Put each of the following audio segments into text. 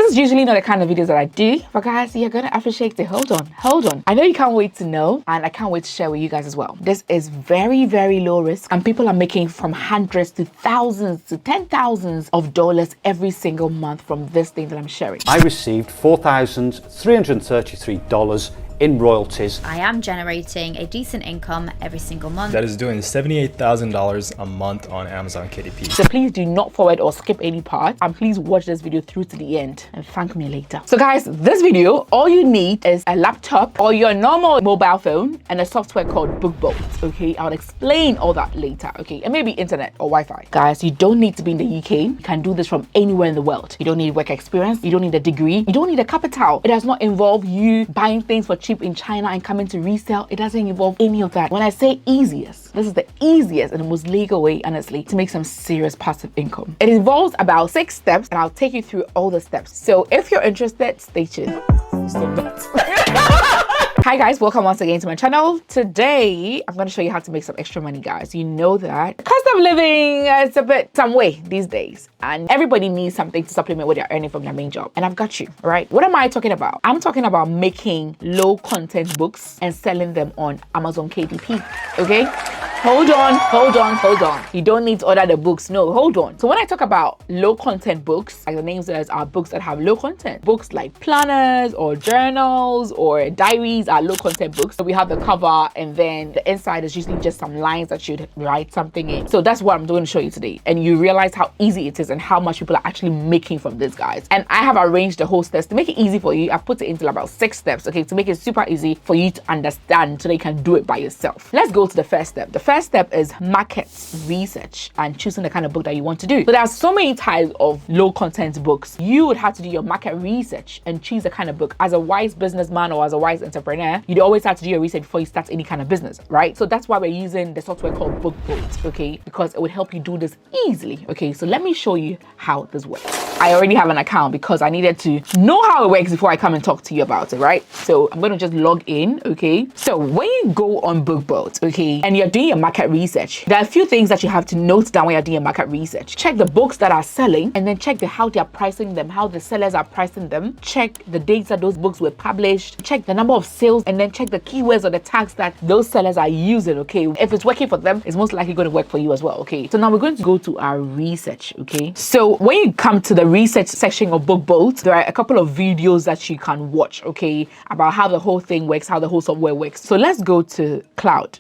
is usually not the kind of videos that I do, but guys, you're gonna appreciate it. Hold on. I know you can't wait to know, and I can't wait to share with you guys as well. This is very, very low risk, and people are making from hundreds to thousands to $10,000s of dollars every single month from this thing that I'm sharing. I received $4,333 in royalties. I am generating a decent income every single month. That is doing $78,000 a month on Amazon KDP. So please do not forward or skip any part, and please watch this video through to the end and thank me later. So guys, this video, all you need is a laptop or your normal mobile phone and a software called BookBolt. Okay, I'll explain all that later. Okay, and maybe internet or Wi-Fi. Guys, you don't need to be in the UK. You can do this from anywhere in the world. You don't need work experience. You don't need a degree. You don't need a capital. It does not involve you buying things for cheap in China and coming to resell. It doesn't involve any of that. When I say easiest, this is the easiest and the most legal way, honestly, to make some serious passive income. It involves about 6 steps, and I'll take you through all the steps. So if you're interested, stay tuned. Hi guys, welcome once again to my channel. Today, I'm going to show you how to make some extra money, guys. You know that cost of living is a bit some way these days, and everybody needs something to supplement what they're earning from their main job. And I've got you, right? What am I talking about? I'm talking about making low content books and selling them on Amazon KDP, okay? Hold on. You don't need to order the books. No, hold on. So when I talk about low content books, like the name says, are books that have low content. Books like planners or journals or diaries are low content books. So we have the cover, and then the inside is usually just some lines that you'd write something in. So that's what I'm going to show you today. And you realize how easy it is and how much people are actually making from this, guys. And I have arranged the whole steps to make it easy for you. I've put it into about 6 steps, okay, to make it super easy for you to understand so that you can do it by yourself. Let's go to the first step. The first step is market research and choosing the kind of book that you want to do. So there are so many types of low content books. You would have to do your market research and choose the kind of book. As a wise businessman or as a wise entrepreneur, you'd always have to do your research before you start any kind of business, right? So that's why we're using the software called BookBolt, okay? Because it would help you do this easily, okay? So let me show you how this works. I already have an account because I needed to know how it works before I come and talk to you about it, right? So I'm going to just log in, okay? So when you go on BookBolt, okay, and you're doing your market research, there are a few things that you have to note down when you're doing your market research. Check the books that are selling, and then check how they're pricing them, how the sellers are pricing them. Check the dates that those books were published. Check the number of sales, and then check the keywords or the tags that those sellers are using, okay? If it's working for them, it's most likely going to work for you as well, okay? So now we're going to go to our research, okay? So when you come to the research section of BookBolt, there are a couple of videos that you can watch, okay, about how the whole thing works, how the whole software works. So let's go to cloud.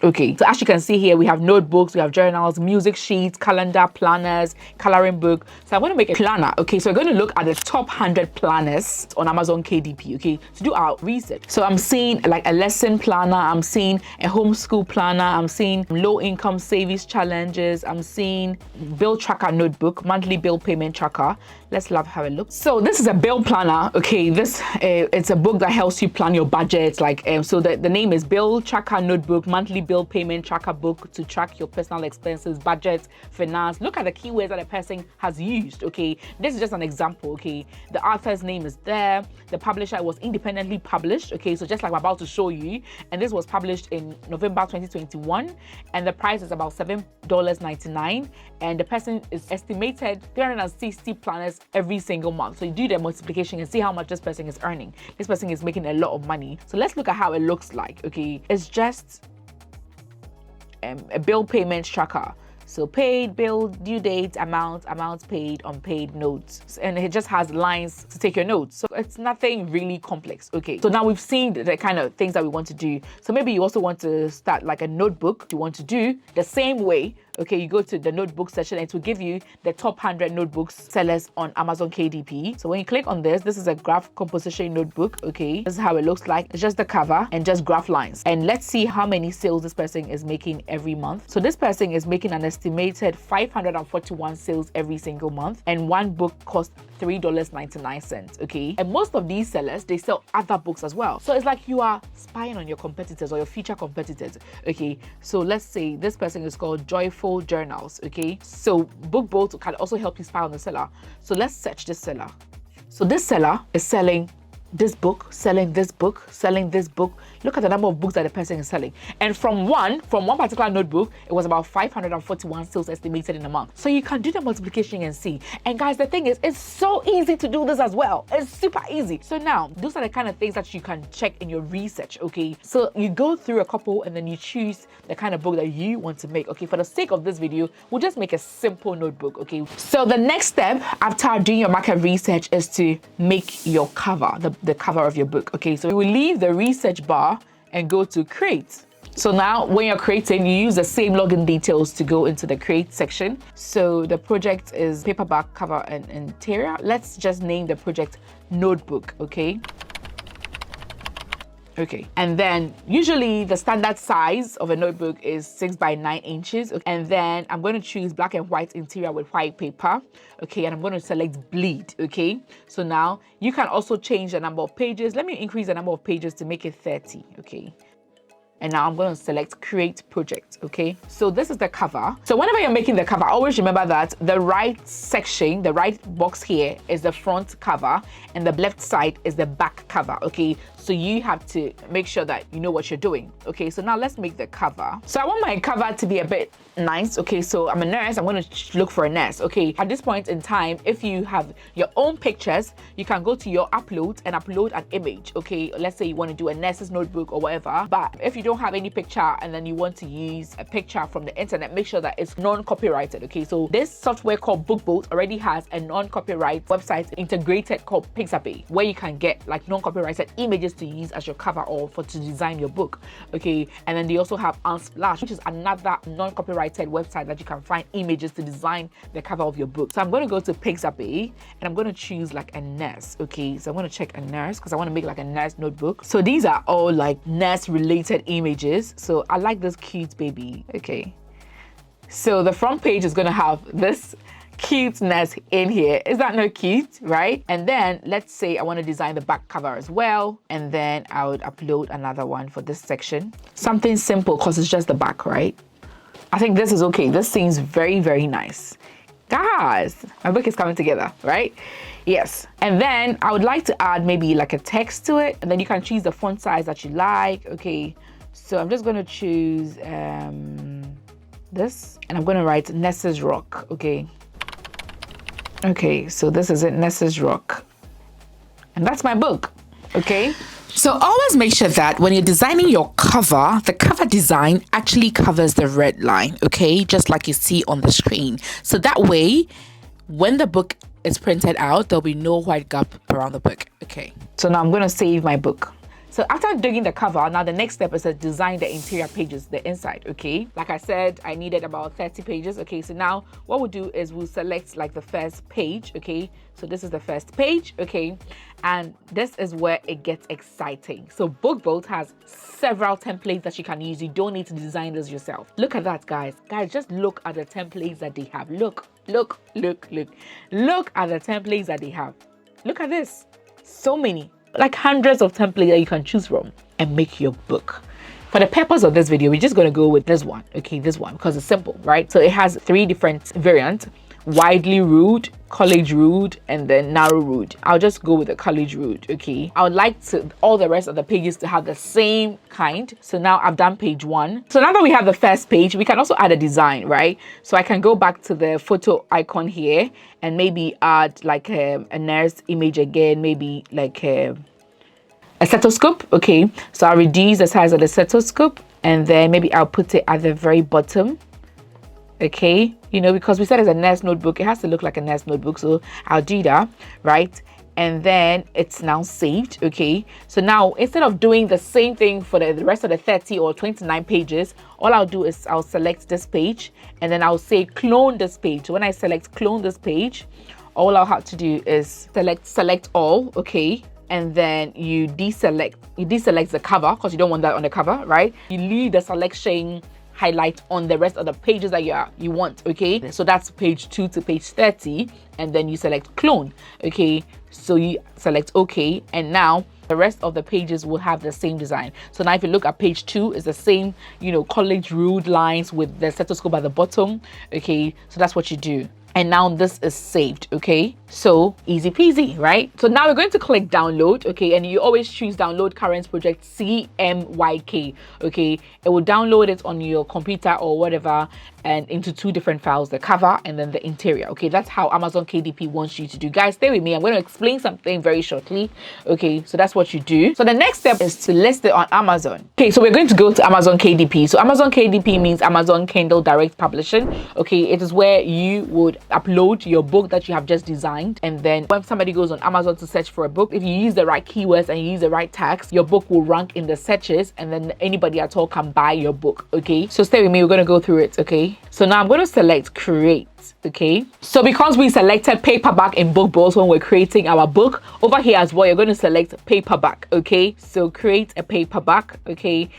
Okay, so as you can see here, we have notebooks, we have journals, music sheets, calendar, planners, coloring book. So I'm going to make a planner. Okay, so we're going to look at the top 100 planners on Amazon KDP, okay, to do our research. So I'm seeing like a lesson planner, I'm seeing a homeschool planner, I'm seeing low income savings challenges, I'm seeing bill tracker notebook, monthly bill payment tracker. Let's have a look. So this is a bill planner. Okay, this it's a book that helps you plan your budget. Like so the name is Bill Tracker Notebook, monthly bill payment tracker book to track your personal expenses, budget, finance. Look at the keywords that a person has used. Okay, this is just an example. Okay, the author's name is there. The publisher was independently published. Okay, so just like I'm about to show you, and this was published in November 2021, and the price is about $7.99, and the person is estimated 360 planners every single month. So you do the multiplication and see how much this person is earning. This person is making a lot of money. So let's look at how it looks like. Okay, it's just a bill payment tracker. So paid, bill, due date, amounts paid, unpaid, notes. And it just has lines to take your notes. So it's nothing really complex. Okay, so now we've seen the kind of things that we want to do. So maybe you also want to start like a notebook. You want to do the same way. Okay, you go to the notebook section and it will give you the top 100 notebooks sellers on Amazon KDP. So when you click on this is a graph composition notebook. Okay, this is how it looks like. It's just the cover and just graph lines. And let's see how many sales this person is making every month. So this person is making an estimated 541 sales every single month, and one book costs $3.99. Okay, and most of these sellers, they sell other books as well. So it's like you are spying on your competitors or your future competitors. Okay, so let's say this person is called Joyful Journals. Okay, so BookBolt can also help you spy on the seller. So let's search this seller. So this seller is selling this book, selling this book, selling this book. Look at the number of books that the person is selling. And from one particular notebook, it was about 541 sales estimated in a month. So you can do the multiplication and see. And guys, the thing is, it's so easy to do this as well. It's super easy. So now, those are the kind of things that you can check in your research, okay? So you go through a couple and then you choose the kind of book that you want to make, okay? For the sake of this video, we'll just make a simple notebook, okay? So the next step after doing your market research is to make your cover, the cover of your book, okay? So you will leave the research bar and go to create. So now when you're creating, you use the same login details to go into the create section. So the project is paperback cover and interior. Let's just name the project notebook, okay? Okay, and then usually the standard size of a notebook is 6 by 9 inches. And then I'm going to choose black and white interior with white paper. Okay, and I'm going to select bleed. Okay, so now you can also change the number of pages. Let me increase the number of pages to make it 30. Okay. And now I'm going to select create project, okay? So this is the cover. So whenever you're making the cover, always remember that the right section, the right box here is the front cover and the left side is the back cover, okay? So you have to make sure that you know what you're doing, okay? So now let's make the cover. So I want my cover to be a bit nice, okay? So I'm a nurse, I'm going to look for a nurse, okay? At this point in time, if you have your own pictures, you can go to your upload and upload an image, okay? Let's say you want to do a nurse's notebook or whatever, but if you don't have any picture and then you want to use a picture from the internet, make sure that it's non-copyrighted, okay? So this software called BookBoat already has a non-copyright website integrated called Pixabay, where you can get like non-copyrighted images to use as your cover or to design your book, okay? And then they also have Unsplash, which is another non-copyrighted website that you can find images to design the cover of your book. So I'm going to go to Pixabay and I'm going to choose like a nurse, okay? So I'm going to check a nurse because I want to make like a nurse notebook. So these are all like nurse related images. So I like this cute baby, okay? So the front page is going to have this cuteness in here. Is that not cute, right? And then let's say I want to design the back cover as well, and then I would upload another one for this section, something simple because it's just the back, right? I think this is okay. This seems very, very nice. Guys, my book is coming together, right? Yes. And then I would like to add maybe like a text to it, and then you can choose the font size that you like, okay? So I'm just going to choose this, and I'm going to write Ness's Rock, okay? Okay, so this is it, Ness's Rock. And that's my book, okay? So always make sure that when you're designing your cover, the cover design actually covers the red line, okay? Just like you see on the screen. So that way, when the book is printed out, there'll be no white gap around the book, okay? So now I'm going to save my book. So after doing the cover, now the next step is to design the interior pages, the inside, okay? Like I said, I needed about 30 pages, okay? So now what we'll do is we'll select like the first page, okay? So this is the first page, okay? And this is where it gets exciting. So BookBoat has several templates that you can use. You don't need to design this yourself. Look at that, guys. Guys, just look at the templates that they have. Look at the templates that they have. Look at this. So many. Like hundreds of templates that you can choose from and make your book. For the purpose of this video, we're just going to go with this one, okay? This one, because it's simple, right? So it has 3 different variants: widely ruled, college ruled, and then narrow ruled. I'll just go with the college ruled, okay? I would like all the rest of the pages to have the same kind. So now I've done page 1. So now that we have the first page, we can also add a design, right? So I can go back to the photo icon here and maybe add like a nurse image again, maybe like a stethoscope, okay? So I'll reduce the size of the stethoscope and then maybe I'll put it at the very bottom, okay? You know, because we said it's a nurse notebook, it has to look like a nurse notebook, so I'll do that, right? And then it's now saved, okay? So now instead of doing the same thing for the rest of the 30 or 29 pages, all I'll do is I'll select this page and then I'll say clone this page. So when I select clone this page, all I'll have to do is select all, okay? And then you deselect the cover because you don't want that on the cover, right? You leave the selection highlight on the rest of the pages that you want, okay? So that's page 2 to page 30, and then you select clone, okay? So you select okay, and now the rest of the pages will have the same design. So now if you look at page 2, it's the same, you know, college ruled lines with the stethoscope at the bottom, okay? So that's what you do. and now this is saved. Okay, so easy peasy, right? So now we're going to click download. Okay, and you always choose download current project CMYK. Okay, it will download it on your computer or whatever, and into 2 different files, the cover and then the interior. Okay, that's how Amazon KDP wants you to do. Guys, stay with me, I'm going to explain something very shortly. Okay, so that's what you do. So the next step is to list it on Amazon. Okay, so we're going to go to Amazon KDP. So Amazon KDP means Amazon Kindle Direct Publishing. Okay, it is where you would upload your book that you have just designed, and then when somebody goes on Amazon to search for a book, if you use the right keywords and you use the right tags, your book will rank in the searches, and then anybody at all can buy your book. Okay, so stay with me, we're going to go through it. Okay, so now I'm going to select create. Okay, so because we selected paperback in BookBolt when we're creating our book, over here as well you're going to select paperback. Okay, so create a paperback. Okay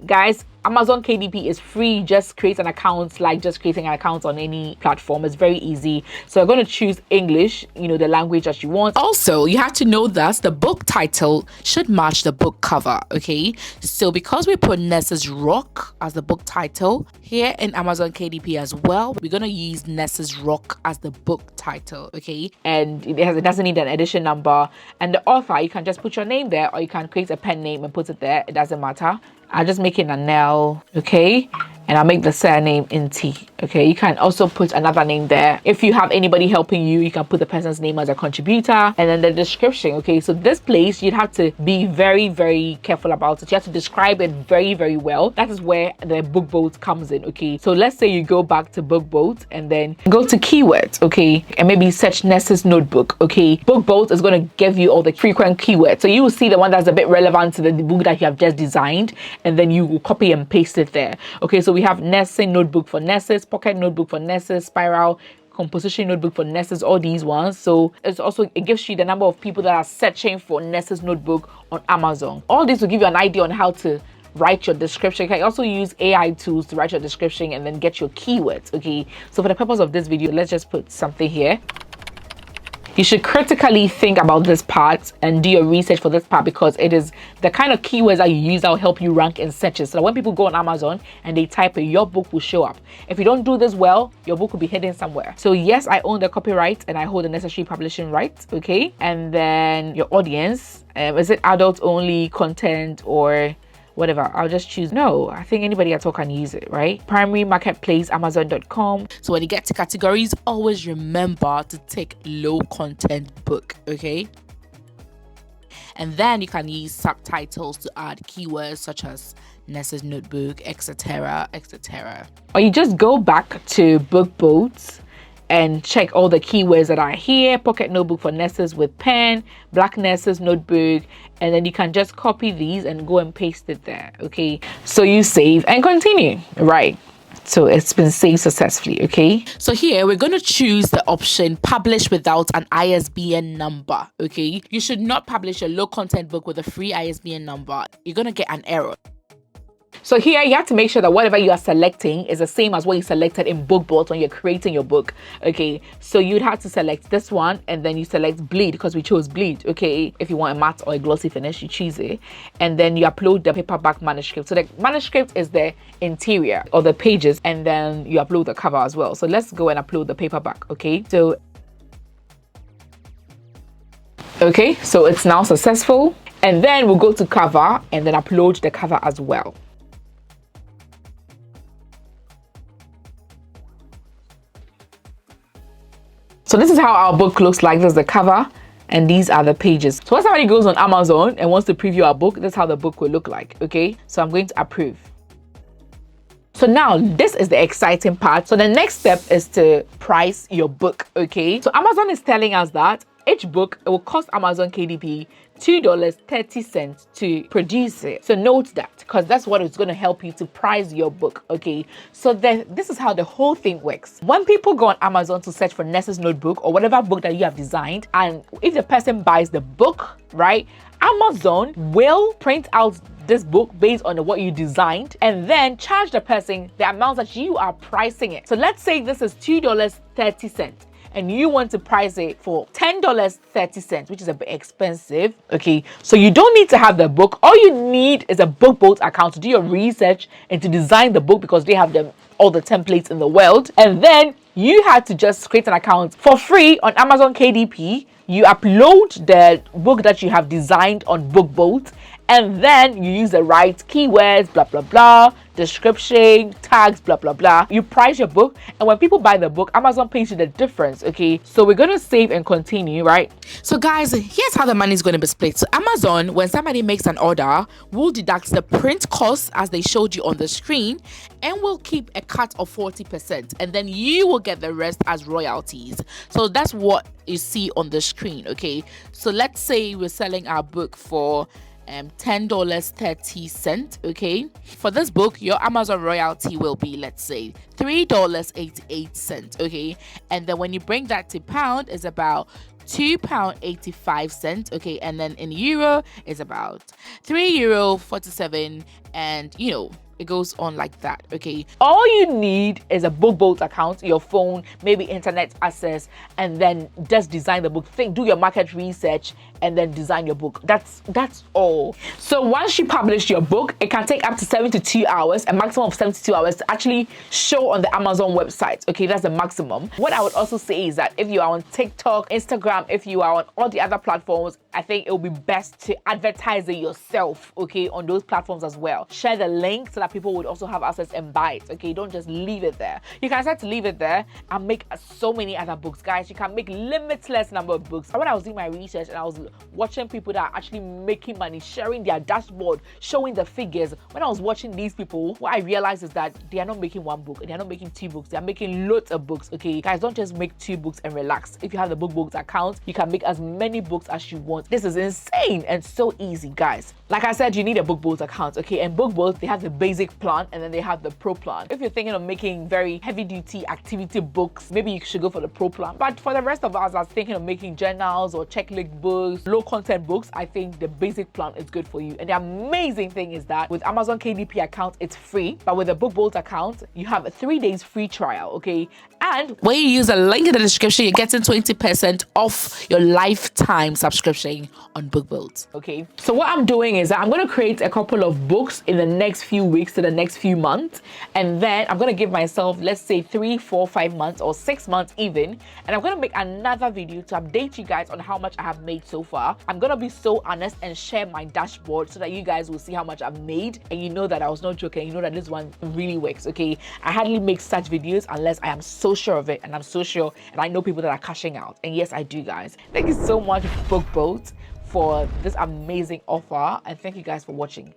guys, Amazon KDP is free. Just create an account, like just creating an account on any platform. It's very easy. So I'm going to choose English, the language that you want. Also, you have to know that the book title should match the book cover. Okay, so because we put Ness's Rock as the book title here in Amazon KDP as well, we're going to use Ness's Rock as the book title. Okay, and it doesn't need an edition number, and the author, you can just put your name there, or you can create a pen name and put it there. It doesn't matter. I'll just make it an L, okay, and I'll make the surname in T. Okay, you can also put another name there. If you have anybody helping you, you can put the person's name as a contributor, and then the description. Okay, so this place you'd have to be very, very careful about it. You have to describe it very, very well. That is where the BookBolt comes in. Okay, so let's say you go back to BookBolt and then go to keywords. Okay, and maybe search Ness's Notebook. Okay, BookBolt is going to give you all the frequent keywords, so you will see the one that's a bit relevant to the book that you have just designed, and then you will copy and paste it there. Okay, so we have Ness's Notebook for Ness's, Pocket Notebook for Ness's, Spiral, Composition Notebook for Ness's, all these ones. So it gives you the number of people that are searching for Ness's Notebook on Amazon. All this will give you an idea on how to write your description. You can also use AI tools to write your description and then get your keywords. Okay, so for the purpose of this video, let's just put something here. You should critically think about this part and do your research for this part, because it is the kind of keywords that you use that will help you rank in searches. So that when people go on Amazon and they type it, your book will show up. If you don't do this well, your book will be hidden somewhere. So yes, I own the copyright and I hold the necessary publishing rights. Okay, and then your audience, is it adult only content or whatever? I'll just choose no. I think anybody at all can use it, right? Primary marketplace, amazon.com. So when you get to categories, always remember to take low content book. Okay, and then you can use subtitles to add keywords such as Ness's Notebook, etc., etc. Or you just go back to BookBolt and check all the keywords that are here. Pocket Notebook for Ness's with pen, Black Ness's Notebook, and then you can just copy these and go and paste it there. Okay, so you save and continue, right? So it's been saved successfully. Okay, so here we're going to choose the option publish without an ISBN number. Okay, you should not publish a low content book with a free ISBN number. You're going to get an error. So here you have to make sure that whatever you are selecting is the same as what you selected in BookBolt when you're creating your book. Okay, so you'd have to select this one, and then you select bleed because we chose bleed. Okay, if you want a matte or a glossy finish, you choose it, and then you upload the paperback manuscript. So the manuscript is the interior or the pages, and then you upload the cover as well. So let's go and upload the paperback. Okay, so it's now successful, and then we'll go to cover and then upload the cover as well. So this is how our book looks like. This is the cover and these are the pages. So when somebody goes on Amazon and wants to preview our book, this is how the book will look like. Okay, so I'm going to approve. So now this is the exciting part. So the next step is to price your book. Okay, so Amazon is telling us that each book, it will cost Amazon KDP $2.30 to produce it. So note that, because that's what is going to help you to price your book. Okay, so then this is how the whole thing works. When people go on Amazon to search for Ness's Notebook or whatever book that you have designed, and if the person buys the book, right, Amazon will print out this book based on what you designed and then charge the person the amount that you are pricing it. So let's say this is $2.30 and you want to price it for $10.30, which is a bit expensive. Okay, so you don't need to have the book. All you need is a BookBolt account to do your research and to design the book, because they have all the templates in the world, and then You had to just create an account for free on Amazon KDP. You upload the book that you have designed on BookBoat, and then you use the right keywords, blah blah blah, description, tags, blah blah blah. You price your book, and when people buy the book, Amazon pays you the difference. Okay, so we're gonna save and continue, right? So guys, here's how the money is going to be split. So Amazon, when somebody makes an order, will deduct the print cost as they showed you on the screen, and will keep a cut of 40%, and then you will get the rest as royalties. So that's what you see on the screen. Okay, so let's say we're selling our book for $10.30. Okay, for this book your Amazon royalty will be, let's say, $3.88. Okay, and then when you bring that to pound, it's about £2.85. Okay, and then in euro is about €3.47, and you know, it goes on like that. Okay, all you need is a BookBoat account, your phone, maybe internet access, and then just design the book. Do your market research, and then design your book. That's all. So once you publish your book, it can take up to 72 hours, a maximum of 72 hours, to actually show on the Amazon website. Okay, that's the maximum. What I would also say is that if you are on TikTok, Instagram, if you are on all the other platforms, I think it will be best to advertise it yourself, okay, on those platforms as well. Share the link so that people would also have access and buy it. Okay, don't just leave it there. You can start to leave it there and make so many other books, guys. You can make limitless number of books. When I was doing my research and I was watching people that are actually making money, sharing their dashboard, showing the figures, when I was watching these people, what I realized is that they are not making one book, they are not making two books, they are making loads of books. Okay, guys, don't just make two books and relax. If you have the BookBoat account, you can make as many books as you want. This is insane and so easy, guys. Like I said, you need a BookBoat account. Okay, and BookBoat, they have the basic plan and then they have the pro plan. If you're thinking of making very heavy duty activity books, maybe you should go for the pro plan. But for the rest of us, I was thinking of making journals or checklist books, low content books, I think the basic plan is good for you. And the amazing thing is that with Amazon KDP account, it's free, but with a BookBoat account, you have a 3 days free trial. Okay, and when you use a link in the description, you're getting 20% off your lifetime subscription on BookBoat. Okay, so what I'm doing is that I'm going to create a couple of books in the next few weeks to the next few months, and then I'm going to give myself, let's say, 3, 4, 5 months or 6 months even, and I'm going to make another video to update you guys on how much I have made so far. I'm going to be so honest and share my dashboard so that you guys will see how much I've made, and you know that I was not joking. You know that this one really works. Okay, I hardly make such videos unless I am so sure of it, and I'm so sure, and I know people that are cashing out, and yes, I do, guys. Thank you so much, BookBoat, for this amazing offer, and thank you guys for watching.